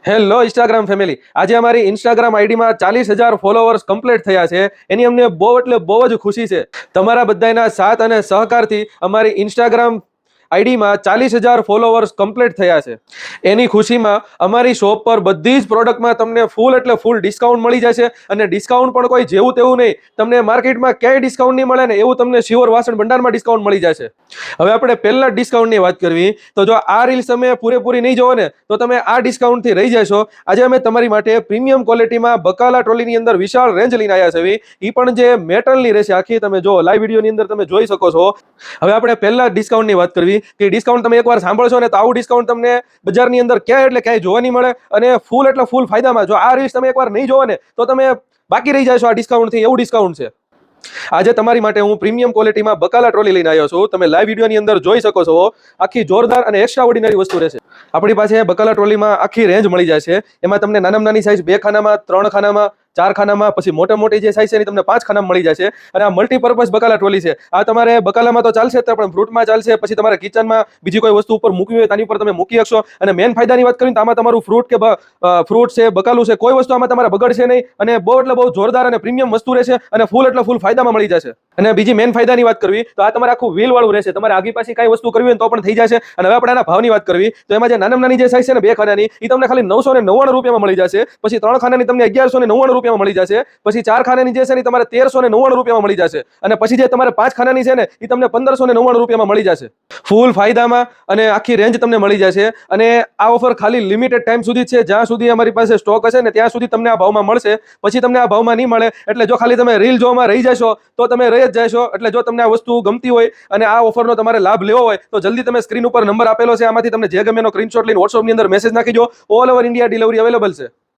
Hello Instagram family, આજે અમારી Instagram આઈડીમાં 40,000 followers complete થયા છે. એની અમને બહુ એટલે બહુ જ ખુશી છે. તમારા બધાના સાથ અને સહકારથી અમારી ઇન્સ્ટાગ્રામ આઈડીમાં 40,000 ફોલોવર્સ કમ્પ્લીટ થયા છે. એની ખુશીમાં અમારી શોપ પર બધી જ પ્રોડક્ટમાં તમને ફૂલ એટલે ફૂલ ડિસ્કાઉન્ટ મળી જશે. અને ડિસ્કાઉન્ટ પણ કોઈ જેવું તેવું નહીં, તમને માર્કેટમાં ક્યાંય ડિસ્કાઉન્ટ નહીં મળે ને એવું તમને શ્યોર વાસણ ભંડારમાં ડિસ્કાઉન્ટ મળી જશે. હવે આપણે પહેલા ડિસ્કાઉન્ટની વાત કરવી તો જો આ રીલ્સ તમે પૂરેપૂરી નહીં જોવો ને તો તમે આ ડિસ્કાઉન્ટથી રહી જશો. આજે અમે તમારી માટે પ્રીમિયમ ક્વોલિટીમાં બકાલા ટ્રોલીની અંદર વિશાળ રેન્જ લઈને આવ્યા છે. એ પણ જે મેટલની રહેશે આખી, તમે જો લાઈવ વિડીયોની અંદર તમે જોઈ શકો છો. હવે આપણે પહેલા ડિસ્કાઉન્ટની વાત કરવી કે ડિસ્કાઉન્ટ તમે એકવાર સાંભળશો ને તો આવું ડિસ્કાઉન્ટ તમને બજારની અંદર ક્યાંય એટલે ક્યાંય જોવા નહીં મળે. અને ફૂલ એટલે ફૂલ ફાયદામાં. જો આ રીલ્સ તમે એકવાર નહીં જોવો ને તો તમે બાકી રહી જશો આ ડિસ્કાઉન્ટથી. એવું ડિસ્કાઉન્ટ છે. આજે તમારી માટે હું પ્રીમિયમ ક્વોલિટીમાં બકાલા ટ્રોલી લઈને આવ્યો છું. તમે લાઈવ વિડીયોની અંદર જોઈ શકો છો. આખી જોરદાર અને એક્સ્ટ્રા ઓર્ડિનરી વસ્તુ રહેશે. આપણી પાસે બકાલા ટ્રોલીમાં આખી રેન્જ મળી જાય છે. એમાં તમને નાનામાં નાની સાઇઝ 2 ખાનામાં, 3 ખાનામાં, 4 ખાનામાં, પછી મોટી જે સાઇઝ છે એની તમને 5 ખાનામાં મળી જશે. અને આ મલ્ટીપર્પઝ બકાલા ટ્રોલી છે. આ તમારે બકાલામાં તો ચાલશે જ, પણ ફ્રૂટમાં ચાલશે. પછી તમારે કિચનમાં બીજી કોઈ વસ્તુ ઉપર મૂકવી હોય તેની ઉપર તમે મૂકી શકશો. અને મેન ફાયદાની વાત કરીએ તો આમાં તમારું ફ્રૂટ છે, બકાલું છે, કોઈ વસ્તુ આમાં તમારે બગડશે નહીં. અને બહુ એટલે બહુ જોરદાર અને પ્રીમિયમ વસ્તુ રહેશે. અને ફૂલ એટલે ફૂલ ફાયદામાં મળી જશે. અને બીજી મેન ફાયદાની વાત કરવી તો આ તમારે આખું વ્હીલ વાળું રહેશે. તમારે આગી પાછી કઈ વસ્તુ કરવી હોય તો પણ થઈ જશે. અને હવે આપણે આના ભાવની વાત કરવી તો એમાં જે નાનામાં નાની જે સાઇઝ છે ને 2 ખાનાની, એ તમને ખાલી 999 રૂપિયામાં મળી જશે. પછી 3 ખાનાની તમને 1199 રૂપિયામાં મળી જશે. પછી 4 ખાનાની જે છે ને તમારે 1399 રૂપિયામાં મળી જશે. અને પછી જે તમારે 5 ખાનાની છે ને એ તમને 1599 રૂપિયામાં મળી જશે. ફૂલ ફાયદામાં અને આખી રેન્જ તમને મળી જશે. અને આ ઓફર ખાલી લિમિટેડ ટાઈમ સુધી છે. જ્યાં સુધી અમારી પાસે સ્ટોક હશે ને ત્યાં સુધી તમને આ ભાવમાં મળશે. પછી તમને આ ભાવમાં નહીં મળે. એટલે જો ખાલી તમે રીલ જોવામાં રહી જશો તો તમે રહી જ જશો. એટલે જો તમને આ વસ્તુ ગમતી હોય અને આ ઓફરનો તમારે લાભ લેવો હોય તો જલ્દી તમે સ્ક્રીન ઉપર નંબર આપેલો છે, આમાંથી તમને જે ગમે એનો સ્ક્રીનશોટ લઈને WhatsApp ની અંદર મેસેજ નાખી દો. All over India delivery available છે.